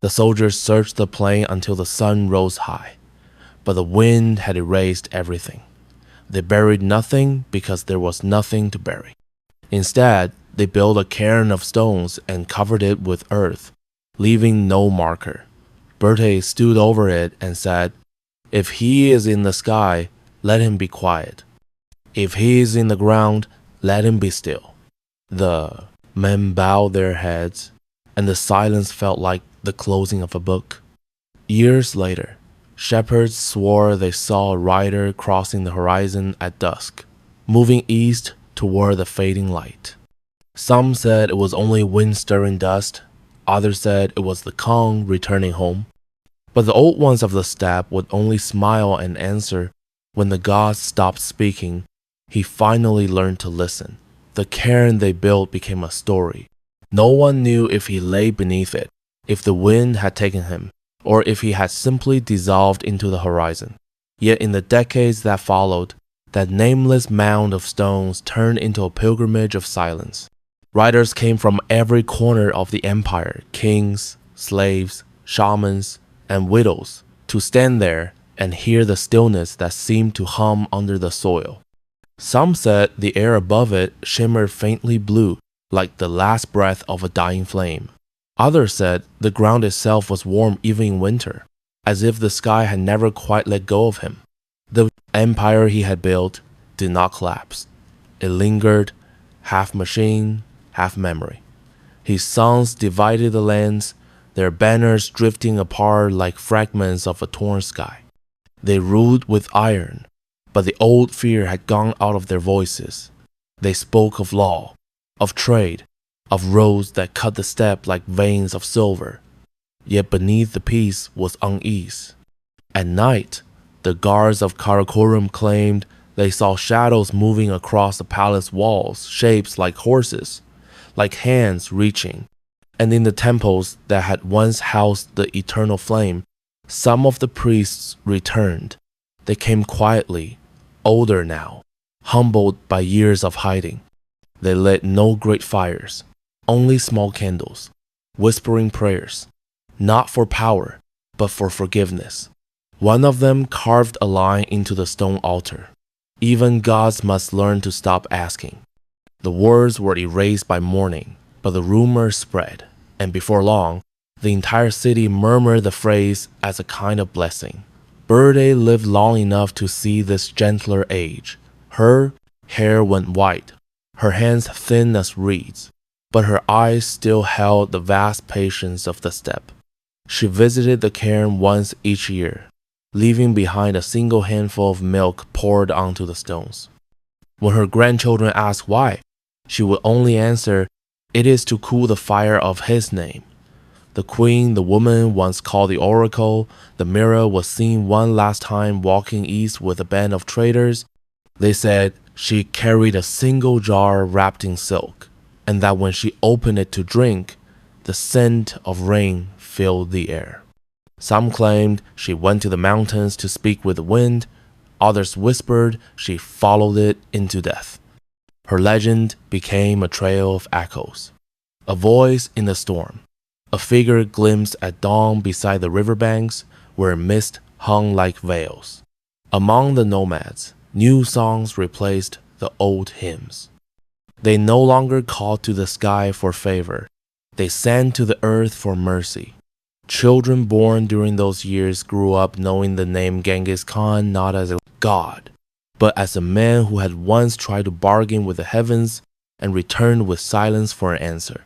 The soldiers searched the plain until the sun rose high, but the wind had erased everything. They buried nothing because there was nothing to bury. Instead, they built a cairn of stones and covered it with earth, leaving no marker. Berthe stood over it and said, If he is in the sky, let him be quiet. If he is in the ground, let him be still. The men bowed their heads, and the silence felt like the closing of a book. Years later, shepherds swore they saw a rider crossing the horizon at dusk, moving east toward the fading light. Some said it was only wind stirring dust, others said it was the Khan returning home. But the old ones of the steppe would only smile and answer. When the gods stopped speaking, he finally learned to listen. The cairn they built became a story. No one knew if he lay beneath it, if the wind had taken him, or if he had simply dissolved into the horizon. Yet in the decades that followed, that nameless mound of stones turned into a pilgrimage of silence. Riders came from every corner of the empire, kings, slaves, shamans, and widows, to stand there and hear the stillness that seemed to hum under the soil. Some said the air above it shimmered faintly blue, like the last breath of a dying flame. Others said the ground itself was warm even in winter, as if the sky had never quite let go of him. The empire he had built did not collapse. It lingered, half machine, half memory. His sons divided the lands, their banners drifting apart like fragments of a torn sky. They ruled with iron, but the old fear had gone out of their voices. They spoke of law, of trade, of roads that cut the steppe like veins of silver. Yet beneath the peace was unease. At night, the guards of Karakorum claimed they saw shadows moving across the palace walls, shapes like horses, like hands reaching. And in the temples that had once housed the eternal flame, some of the priests returned. They came quietly, older now, humbled by years of hiding. They lit no great fires, only small candles, whispering prayers, not for power, but for forgiveness. One of them carved a line into the stone altar. Even gods must learn to stop asking. The words were erased by morning, but the rumor spread, and before long, the entire city murmured the phrase as a kind of blessing. Birde lived long enough to see this gentler age. Her hair went white, her hands thin as reeds, but her eyes still held the vast patience of the steppe. She visited the cairn once each year, leaving behind a single handful of milk poured onto the stones. When her grandchildren asked why, she would only answer, "It is to cool the fire of his name." The queen, the woman once called the oracle, the mirror was seen one last time walking east with a band of traders. They said she carried a single jar wrapped in silk, and that when she opened it to drink, the scent of rain filled the air. Some claimed she went to the mountains to speak with the wind. Others whispered she followed it into death. Her legend became a trail of echoes, a voice in the storm, a figure glimpsed at dawn beside the riverbanks where mist hung like veils. Among the nomads, new songs replaced the old hymns. They no longer called to the sky for favor. They sang to the earth for mercy. Children born during those years grew up knowing the name Genghis Khan not as a god, but as a man who had once tried to bargain with the heavens and returned with silence for an answer.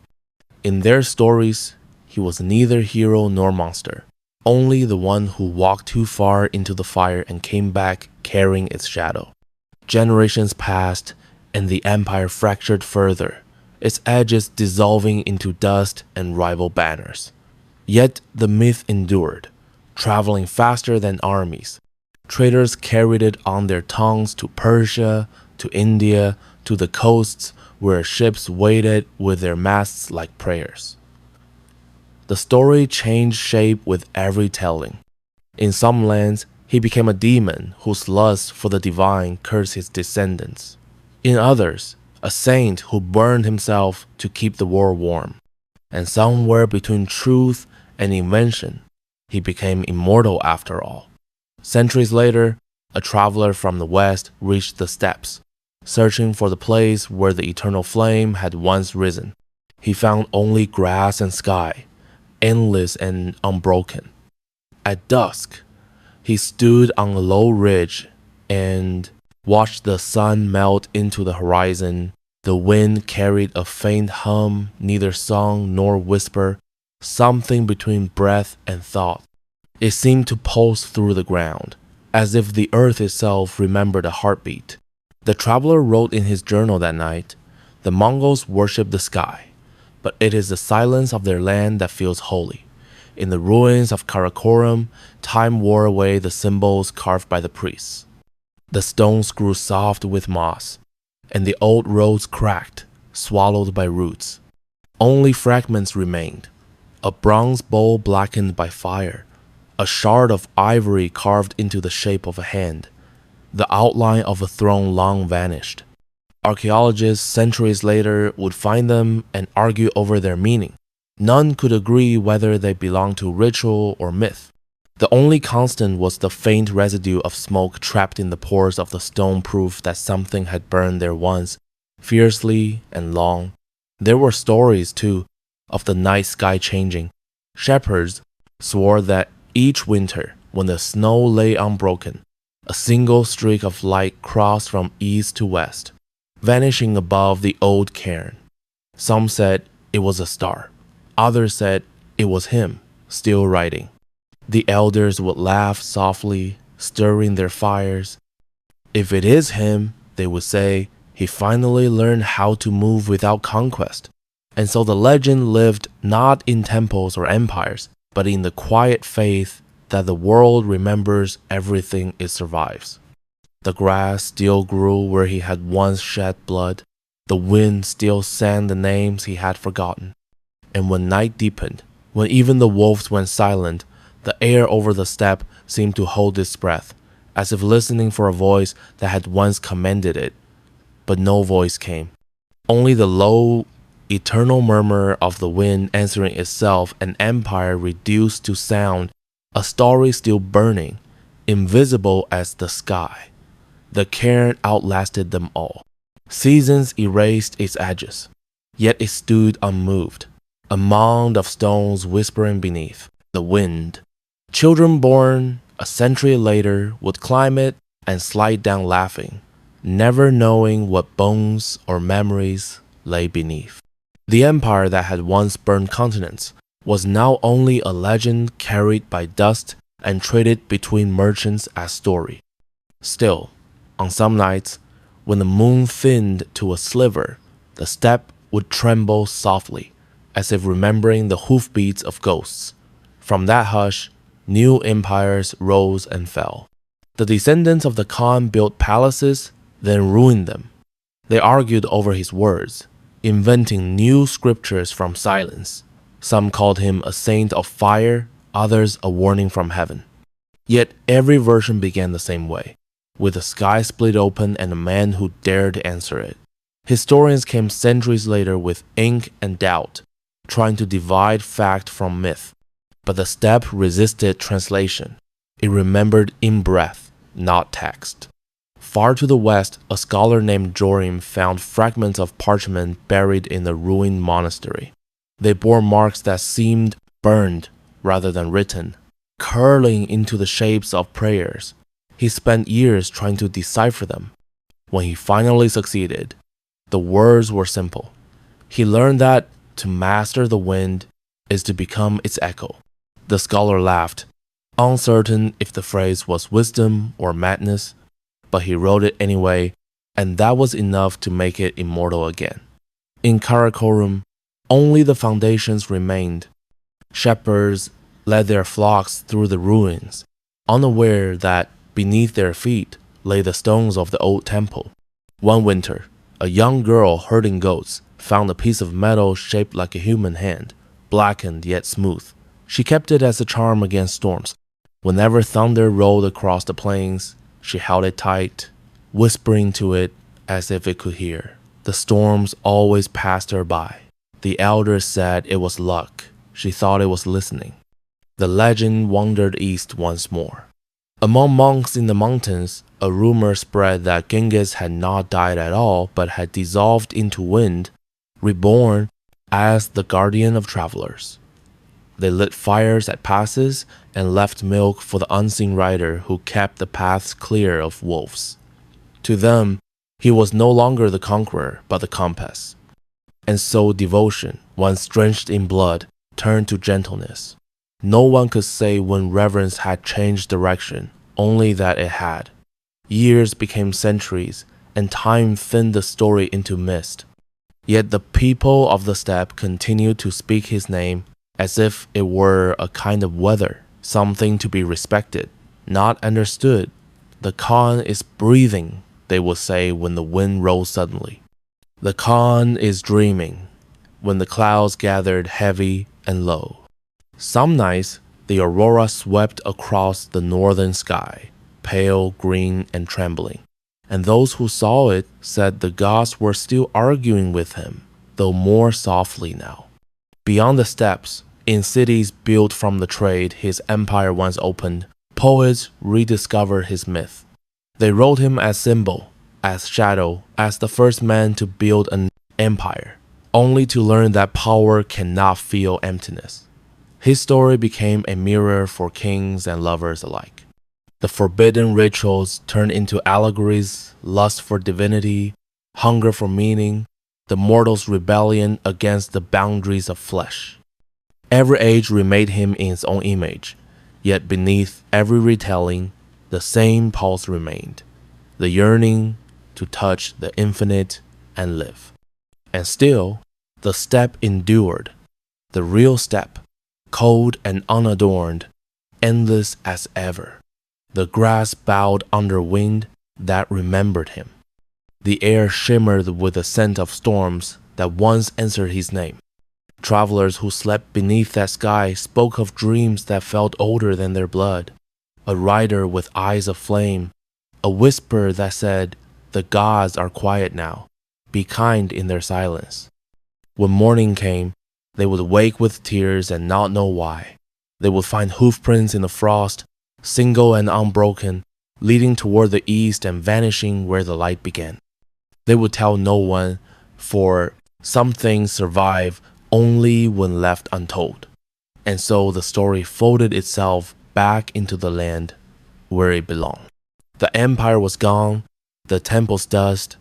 In their stories, he was neither hero nor monster, only the one who walked too far into the fire and came back carrying its shadow. Generations passed, and the empire fractured further, its edges dissolving into dust and rival banners. Yet the myth endured, traveling faster than armies. Traders carried it on their tongues to Persia, to India, to the coasts where ships waited with their masts like prayers. The story changed shape with every telling. In some lands, he became a demon whose lust for the divine cursed his descendants. In others, a saint who burned himself to keep the world warm. And somewhere between truth and invention, he became immortal after all. Centuries later, a traveler from the west reached the steppes, searching for the place where the eternal flame had once risen. He found only grass and sky, endless and unbroken. At dusk, he stood on a low ridge and watched the sun melt into the horizon. The wind carried a faint hum, neither song nor whisper, something between breath and thought. It seemed to pulse through the ground, as if the earth itself remembered a heartbeat. The traveler wrote in his journal that night, "The Mongols worship the sky, but it is the silence of their land that feels holy. In the ruins of Karakoram, time wore away the symbols carved by the priests. The stones grew soft with moss, and the old roads cracked, swallowed by roots. Only fragments remained, a bronze bowl blackened by fire, a shard of ivory carved into the shape of a hand. The outline of a throne long vanished. Archaeologists centuries later would find them and argue over their meaning. None could agree whether they belonged to ritual or myth. The only constant was the faint residue of smoke trapped in the pores of the stone, proof that something had burned there once, fiercely and long. There were stories, too, of the night sky changing. Shepherds swore that each winter, when the snow lay unbroken, a single streak of light crossed from east to west, vanishing above the old cairn. Some said it was a star. Others said it was him, still writing. The elders would laugh softly, stirring their fires. If it is him, they would say, he finally learned how to move without conquest. And so the legend lived not in temples or empires, but in the quiet faith that the world remembers everything it survives. The grass still grew where he had once shed blood. The wind still sang the names he had forgotten. And when night deepened, when even the wolves went silent, the air over the steppe seemed to hold its breath, as if listening for a voice that had once commanded it. But no voice came. Only the low, eternal murmur of the wind answering itself, an empire reduced to sound, a story still burning, invisible as the sky. The cairn outlasted them all. Seasons erased its edges, yet it stood unmoved, a mound of stones whispering beneath the wind. Children born a century later would climb it and slide down laughing, never knowing what bones or memories lay beneath. The empire that had once burned continents was now only a legend carried by dust and traded between merchants as story. Still, on some nights, when the moon thinned to a sliver, the steppe would tremble softly, as if remembering the hoofbeats of ghosts. From that hush, new empires rose and fell. The descendants of the Khan built palaces, then ruined them. They argued over his words, inventing new scriptures from silence. Some called him a saint of fire, others a warning from heaven. Yet every version began the same way, with the sky split open and a man who dared answer it. Historians came centuries later with ink and doubt, trying to divide fact from myth. But the steppe resisted translation. It remembered in breath, not text. Far to the west, a scholar named Jorim found fragments of parchment buried in a ruined monastery. They bore marks that seemed burned rather than written, curling into the shapes of prayers. He spent years trying to decipher them. When he finally succeeded, the words were simple. He learned that to master the wind is to become its echo. The scholar laughed, uncertain if the phrase was wisdom or madness, but he wrote it anyway, and that was enough to make it immortal again. In Karakorum, only the foundations remained. Shepherds led their flocks through the ruins, unaware that beneath their feet lay the stones of the old temple. One winter, a young girl herding goats found a piece of metal shaped like a human hand, blackened yet smooth. She kept it as a charm against storms. Whenever thunder rolled across the plains, she held it tight, whispering to it as if it could hear. The storms always passed her by. The elders said it was luck. She thought it was listening. The legend wandered east once more. Among monks in the mountains, a rumor spread that Genghis had not died at all but had dissolved into wind, reborn as the guardian of travelers. They lit fires at passes and left milk for the unseen rider who kept the paths clear of wolves. To them, he was no longer the conqueror but the compass. And so devotion, once drenched in blood, turned to gentleness. No one could say when reverence had changed direction, only that it had. Years became centuries, and time thinned the story into mist. Yet the people of the steppe continued to speak his name as if it were a kind of weather, something to be respected, not understood. The Khan is breathing, they would say when the wind rose suddenly. The Khan is dreaming, when the clouds gathered heavy and low. Some nights, the aurora swept across the northern sky, pale, green, and trembling. And those who saw it said the gods were still arguing with him, though more softly now. Beyond the steppes, in cities built from the trade his empire once opened, poets rediscovered his myth. They wrote him as symbol, as shadow, as the first man to build an empire, only to learn that power cannot feel emptiness. His story became a mirror for kings and lovers alike. The forbidden rituals turned into allegories, lust for divinity, hunger for meaning, the mortal's rebellion against the boundaries of flesh. Every age remade him in its own image, yet beneath every retelling, the same pulse remained, the yearning to touch the infinite and live. And still, the steppe endured, the real steppe, cold and unadorned, endless as ever. The grass bowed under wind that remembered him. The air shimmered with the scent of storms that once answered his name. Travelers who slept beneath that sky spoke of dreams that felt older than their blood. A rider with eyes of flame, a whisper that said, "The gods are quiet now. Be kind in their silence." When morning came, they would wake with tears and not know why. They would find hoofprints in the frost, single and unbroken, leading toward the east and vanishing where the light began. They would tell no one, for some things survive only when left untold. And so the story folded itself back into the land where it belonged. The empire was gone, the temple's dust,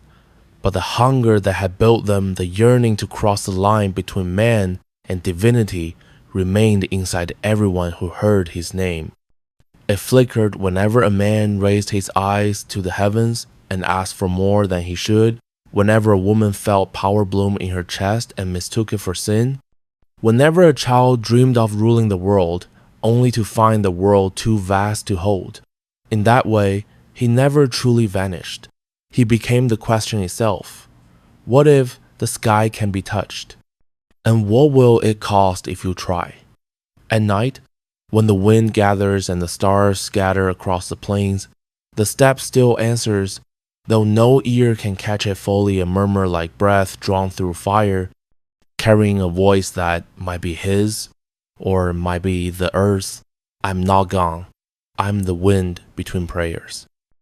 but the hunger that had built them, the yearning to cross the line between man and divinity, remained inside everyone who heard his name. It flickered whenever a man raised his eyes to the heavens and asked for more than he should, whenever a woman felt power bloom in her chest and mistook it for sin, whenever a child dreamed of ruling the world, only to find the world too vast to hold. In that way, he never truly vanished. He became the question itself. What if the sky can be touched? And what will it cost if you try? At night, when the wind gathers and the stars scatter across the plains, the steppe still answers, though no ear can catch it fully, a murmur like breath drawn through fire, carrying a voice that might be his, or might be the earth's. I'm not gone. I'm the wind between prayers.